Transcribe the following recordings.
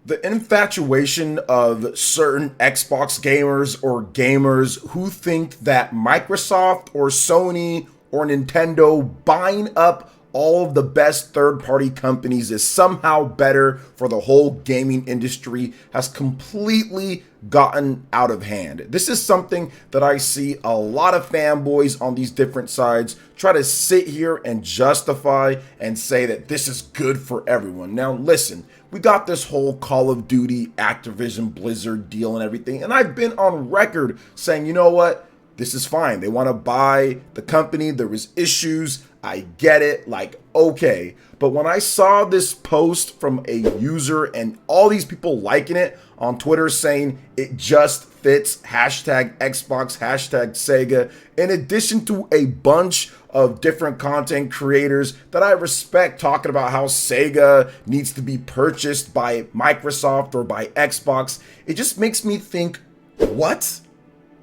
The infatuation of certain Xbox gamers or gamers who think that Microsoft or Sony or Nintendo buying up all of the best third-party companies is somehow better for the whole gaming industry has completely gotten out of hand. This is something that I see a lot of fanboys on these different sides try to sit here and justify and say that this is good for everyone. Now listen, we got this whole Call of Duty, Activision, Blizzard deal and everything, and I've been on record saying, you know what? This is fine. They want to buy the company. There was issues. I get it. Like, okay. But when I saw this post from a user and all these people liking it on Twitter saying it just fits hashtag Xbox, hashtag Sega, in addition to a bunch of different content creators that I respect talking about how Sega needs to be purchased by Microsoft or by Xbox, it just makes me think, what?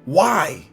Why?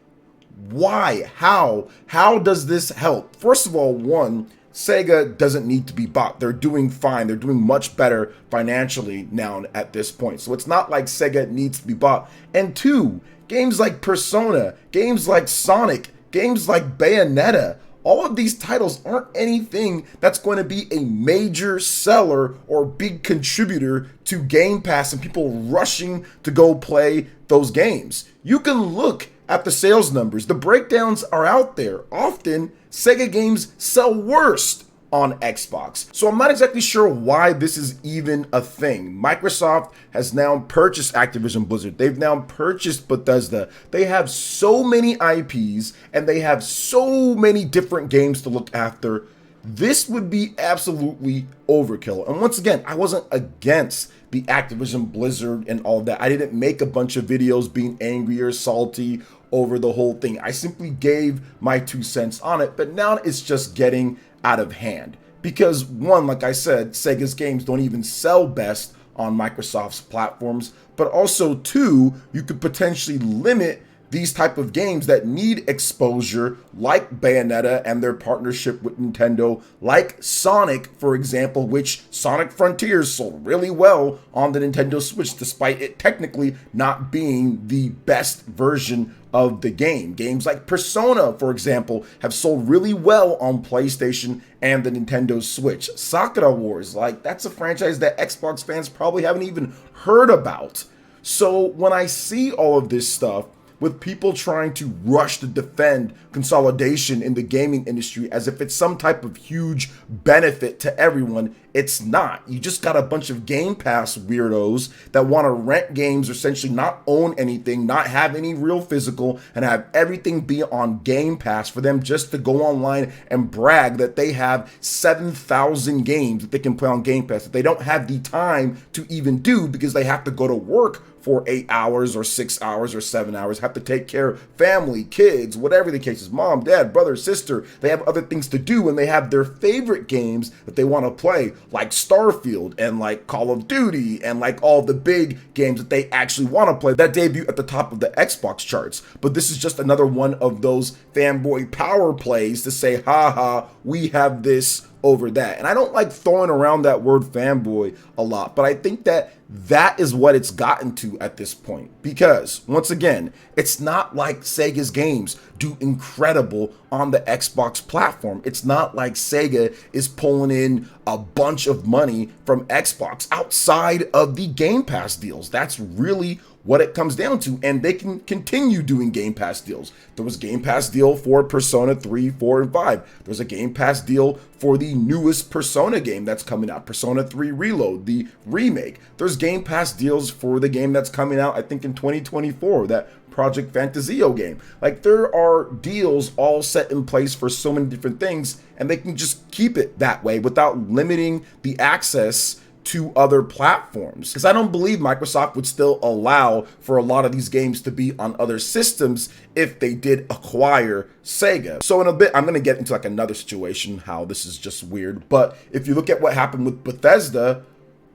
Why? How? How does this help? First of all, one, Sega doesn't need to be bought. They're doing fine. They're doing much better financially now at this point. So it's not like Sega needs to be bought. And two, games like Persona, games like Sonic, games like Bayonetta, all of these titles aren't anything that's going to be a major seller or big contributor to Game Pass and people rushing to go play those games. You can look at the sales numbers. The breakdowns are out there. Often, Sega games sell worst on Xbox. So I'm not exactly sure why this is even a thing. Microsoft has now purchased Activision Blizzard. They've now purchased Bethesda. They have so many IPs and they have so many different games to look after. This would be absolutely overkill. And once again, I wasn't against the Activision Blizzard and all that. I didn't make a bunch of videos being angry or salty over the whole thing. I simply gave my 2 cents on it, but now it's just getting out of hand. Because one, like I said, Sega's games don't even sell best on Microsoft's platforms, but also two, you could potentially limit these type of games that need exposure, like Bayonetta and their partnership with Nintendo, like Sonic, for example, which Sonic Frontiers sold really well on the Nintendo Switch, despite it technically not being the best version of the game. Games like Persona, for example, have sold really well on PlayStation and the Nintendo Switch. Sakura Wars, like, that's a franchise that Xbox fans probably haven't even heard about. So when I see all of this stuff, with people trying to rush to defend consolidation in the gaming industry as if it's some type of huge benefit to everyone, it's not. You just got a bunch of Game Pass weirdos that want to rent games, or essentially not own anything, not have any real physical, and have everything be on Game Pass for them just to go online and brag that they have 7,000 games that they can play on Game Pass that they don't have the time to even do because they have to go to work for 8 hours or 6 hours or 7 hours, have to take care of family, kids, whatever the case is, mom, dad, brother, sister. They have other things to do and they have their favorite games that they want to play, like Starfield and like Call of Duty and like all the big games that they actually want to play that debut at the top of the Xbox charts. But this is just another one of those fanboy power plays to say, haha, we have this over that. And I don't like throwing around that word fanboy a lot, but I think that that is what it's gotten to at this point. Because once again, it's not like Sega's games do incredible on the Xbox platform. It's not like Sega is pulling in a bunch of money from Xbox outside of the Game Pass deals. That's really what it comes down to, and they can continue doing Game Pass deals. There was a Game Pass deal for Persona 3, 4, and 5. There's a Game Pass deal for the newest Persona game that's coming out, Persona 3 Reload, the remake. There's Game Pass deals for the game that's coming out, I think in 2024, that Project Fantasio game. Like, there are deals all set in place for so many different things, and they can just keep it that way without limiting the access to other platforms. Because I don't believe Microsoft would still allow for a lot of these games to be on other systems if they did acquire Sega. So in a bit, I'm going to get into like another situation, how this is just weird. But if you look at what happened with Bethesda,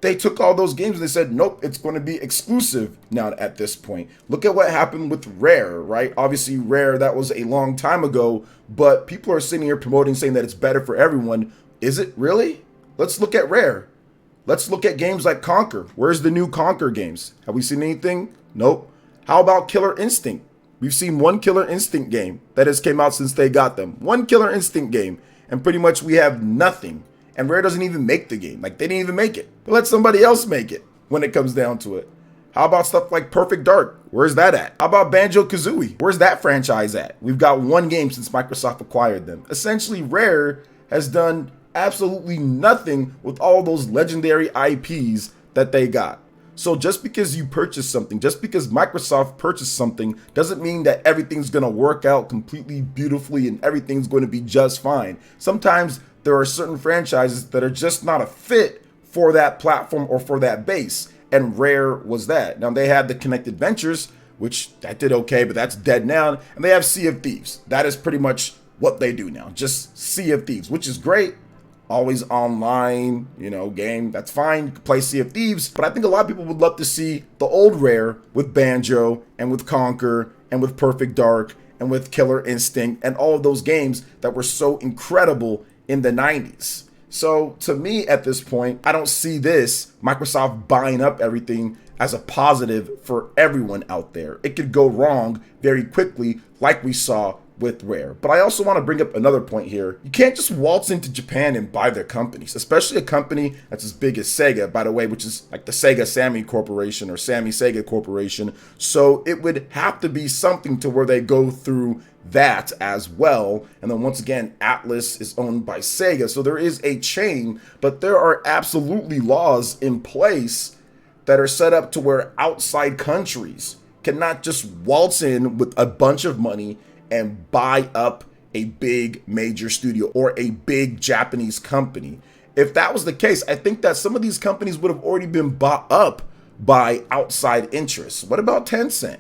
they took all those games and they said, nope, it's going to be exclusive now at this point. Look at what happened with Rare, right? Obviously, Rare, that was a long time ago, but people are sitting here promoting, saying that it's better for everyone. Is it really? Let's look at Rare. Let's look at games like Conquer. Where's the new Conquer games? Have we seen anything? Nope. How about Killer Instinct? We've seen one Killer Instinct game that has came out since they got them. One Killer Instinct game. And pretty much we have nothing. And Rare doesn't even make the game. Like, they didn't even make it. They let somebody else make it when it comes down to it. How about stuff like Perfect Dark? Where's that at? How about Banjo-Kazooie? Where's that franchise at? We've got one game since Microsoft acquired them. Essentially, Rare has done absolutely nothing with all those legendary IPs that they got. So just because you purchase something, just because Microsoft purchased something, doesn't mean that everything's going to work out completely beautifully and everything's going to be just fine. Sometimes there are certain franchises that are just not a fit for that platform or for that base. And Rare was that. Now they had the Connected Ventures, which that did okay, but that's dead now. And they have Sea of Thieves. That is pretty much what they do now. Just Sea of Thieves, which is great. Always online, game. That's fine. You can play Sea of Thieves. But I think a lot of people would love to see the old Rare with Banjo and with Conquer and with Perfect Dark and with Killer Instinct and all of those games that were so incredible in the 90s. So to me at this point, I don't see this Microsoft buying up everything as a positive for everyone out there. It could go wrong very quickly like we saw with Rare. But I also want to bring up another point here. You can't just waltz into Japan and buy their companies, especially a company that's as big as SEGA, by the way, which is like the Sega Sammy Corporation or Sammy Sega Corporation. So it would have to be something to where they go through that as well. And then once again, Atlas is owned by Sega. So there is a chain, but there are absolutely laws in place that are set up to where outside countries cannot just waltz in with a bunch of money and buy up a big major studio or a big Japanese company. If that was the case, I think that some of these companies would have already been bought up by outside interests. What about Tencent?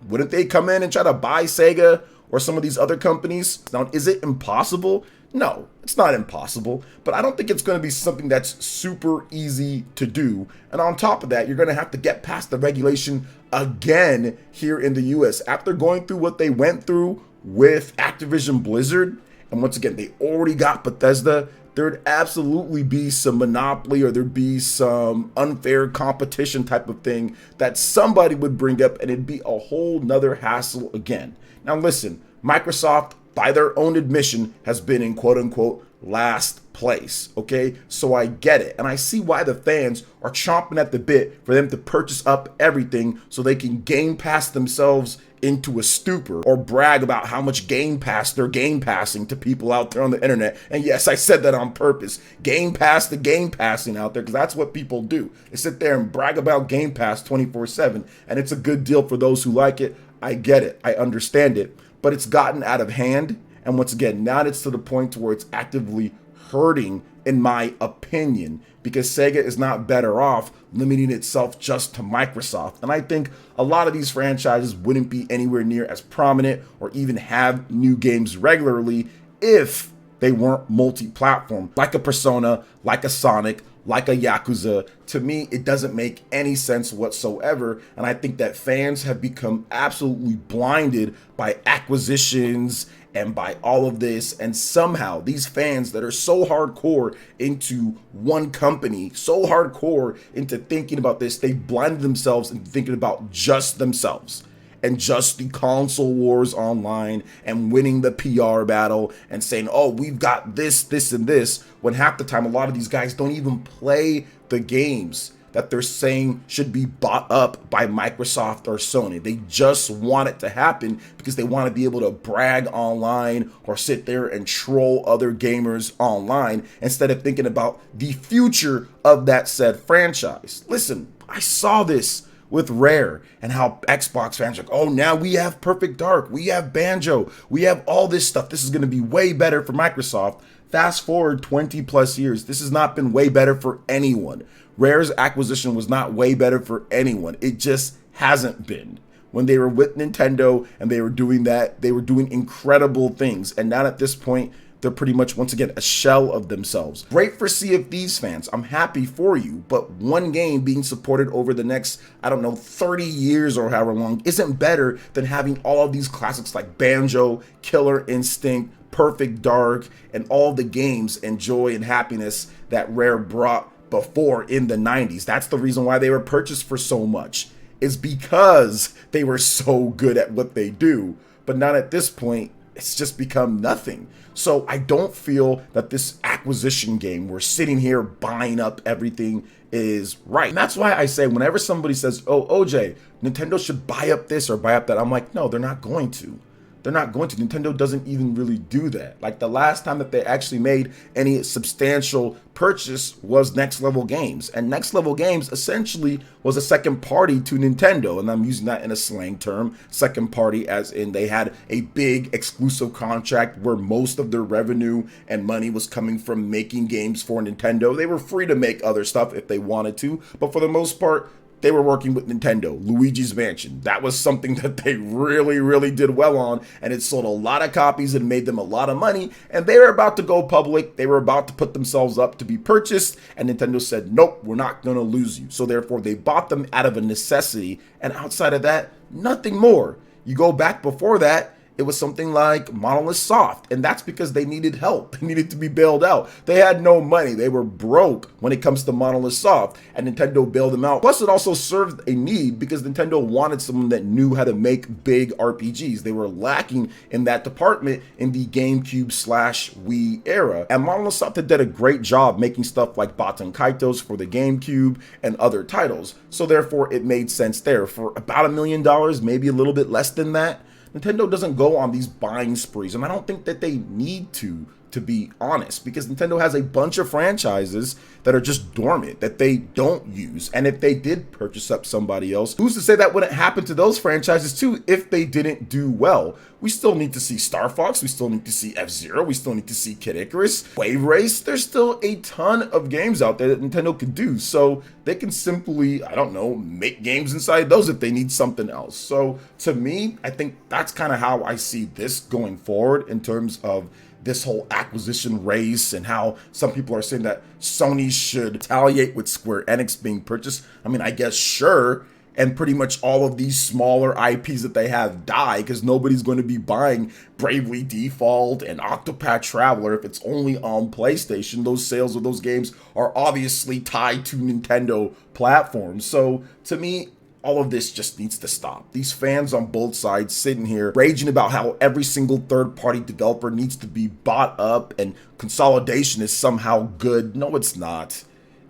Wouldn't they come in and try to buy Sega or some of these other companies? Now, is it impossible? No, it's not impossible, but I don't think it's going to be something that's super easy to do. And on top of that, you're going to have to get past the regulation again here in the US after going through what they went through with Activision Blizzard. And once again, they already got Bethesda. There'd absolutely be some monopoly or there'd be some unfair competition type of thing that somebody would bring up, and it'd be a whole nother hassle again. Now listen, Microsoft, by their own admission, has been in quote unquote last place. Okay, so I get it. And I see why the fans are chomping at the bit for them to purchase up everything so they can Game Pass themselves into a stupor or brag about how much Game Pass they're Game Passing to people out there on the internet. And yes, I said that on purpose. Game Pass the Game Passing out there, because that's what people do. They sit there and brag about Game Pass 24/7, and it's a good deal for those who like it. I get it. I understand it. But it's gotten out of hand. And once again, now it's to the point where it's actively hurting, in my opinion, because Sega is not better off limiting itself just to Microsoft. And I think a lot of these franchises wouldn't be anywhere near as prominent or even have new games regularly if they weren't multi-platform, like a Persona, like a Sonic, like a Yakuza. To me, it doesn't make any sense whatsoever. And I think that fans have become absolutely blinded by acquisitions and by all of this. And somehow these fans that are so hardcore into one company, so hardcore into thinking about this, they blinded themselves into thinking about just themselves and just the console wars online and winning the PR battle and saying, oh, we've got this, this, and this, when half the time a lot of these guys don't even play the games that they're saying should be bought up by Microsoft or Sony. They just want it to happen because they want to be able to brag online or sit there and troll other gamers online instead of thinking about the future of that said franchise. Listen, I saw this with Rare and how Xbox fans are like, oh, now we have Perfect Dark, we have Banjo, we have all this stuff. This is going to be way better for Microsoft. Fast forward 20 plus years, this has not been way better for anyone. Rare's acquisition was not way better for anyone. It just hasn't been. When they were with Nintendo and they were doing that, they were doing incredible things. And now at this point, they're pretty much, once again, a shell of themselves. Great for Sea of Thieves fans. I'm happy for you. But one game being supported over the next, 30 years or however long isn't better than having all of these classics like Banjo, Killer Instinct, Perfect Dark, and all the games and joy and happiness that Rare brought before in the 90s. That's the reason why they were purchased for so much, is because they were so good at what they do. But not at this point, it's just become nothing. So I don't feel that this acquisition game, we're sitting here buying up everything, is right. And that's why I say whenever somebody says, oh, OJ, Nintendo should buy up this or buy up that, I'm like, no, they're not going to. They're not going to. Nintendo doesn't even really do that. Like, the last time that they actually made any substantial purchase was Next Level Games. And Next Level Games essentially was a second party to Nintendo. And I'm using that in a slang term, second party, as in they had a big exclusive contract where most of their revenue and money was coming from making games for Nintendo. They were free to make other stuff if they wanted to, but for the most part, they were working with Nintendo. Luigi's Mansion, that was something that they really did well on, and it sold a lot of copies and made them a lot of money, and they were about to go public. They were about to put themselves up to be purchased, and Nintendo said, nope, we're not going to lose you. So therefore, they bought them out of a necessity, and outside of that, nothing more. You go back before that, it was something like Monolith Soft, and that's because they needed help. They needed to be bailed out. They had no money. They were broke when it comes to Monolith Soft, and Nintendo bailed them out. Plus, it also served a need because Nintendo wanted someone that knew how to make big RPGs. They were lacking in that department in the GameCube/Wii era, and Monolith Soft had done a great job making stuff like Baten Kaitos for the GameCube and other titles. So therefore, it made sense there. For about $1 million, maybe a little bit less than that, Nintendo doesn't go on these buying sprees, and I don't think that they need to be honest, because Nintendo has a bunch of franchises that are just dormant, that they don't use. And if they did purchase up somebody else, who's to say that wouldn't happen to those franchises too if they didn't do well? We still need to see Star Fox, we still need to see F-Zero, we still need to see Kid Icarus, Wave Race. There's still a ton of games out there that Nintendo could do, so they can simply, I don't know, make games inside those if they need something else. So to me, I think that's kind of how I see this going forward in terms of this whole acquisition race, and how some people are saying that Sony should retaliate with Square Enix being purchased. I mean, I guess sure, and pretty much all of these smaller IPs that they have die, because nobody's going to be buying Bravely Default and Octopath Traveler if it's only on PlayStation. Those sales of those games are obviously tied to Nintendo platforms. So to me, all of this just needs to stop. These fans on both sides sitting here raging about how every single third-party developer needs to be bought up and consolidation is somehow good. No, it's not.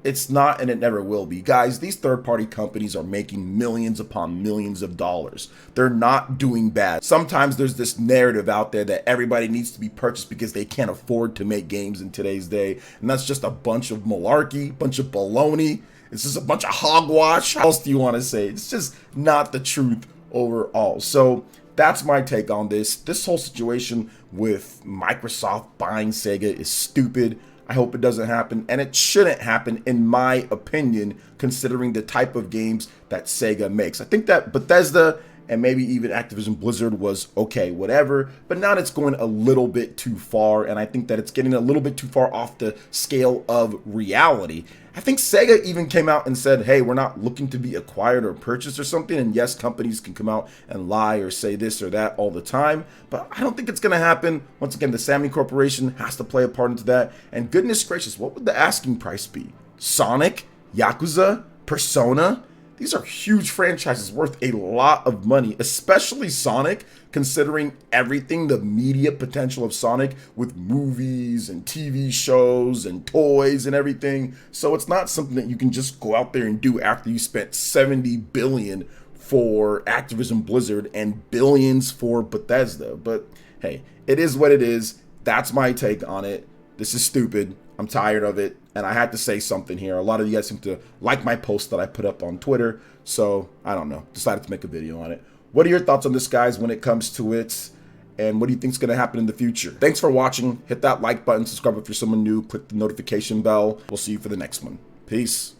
It's not, and it never will be. Guys, these third-party companies are making millions upon millions of dollars. They're not doing bad. Sometimes there's this narrative out there that everybody needs to be purchased because they can't afford to make games in today's day, and that's just a bunch of malarkey, bunch of baloney. It's just a bunch of hogwash. What else do you want to say? It's just not the truth overall. So that's my take on this. This whole situation with Microsoft buying SEGA is stupid. I hope it doesn't happen, and it shouldn't happen, in my opinion, considering the type of games that SEGA makes. I think that Bethesda and maybe even Activision Blizzard was okay, whatever, but now it's going a little bit too far, and I think that it's getting a little bit too far off the scale of reality. I think SEGA even came out and said, hey, we're not looking to be acquired or purchased or something, and yes, companies can come out and lie or say this or that all the time, but I don't think it's going to happen. Once again, the Sammy Corporation has to play a part into that, and goodness gracious, what would the asking price be? Sonic? Yakuza? Persona? These are huge franchises worth a lot of money, especially Sonic, considering everything, the media potential of Sonic with movies and TV shows and toys and everything. So it's not something that you can just go out there and do after you spent $70 billion for Activision Blizzard and billions for Bethesda. But hey, it is what it is. That's my take on it. This is stupid. I'm tired of it, and I had to say something here. A lot of you guys seem to like my post that I put up on Twitter, so I don't know, decided to make a video on it. What are your thoughts on this, guys, when it comes to it, and what do you think is going to happen in the future? Thanks for watching. Hit that like button, subscribe if you're someone new, click the notification bell. We'll see you for the next one. Peace.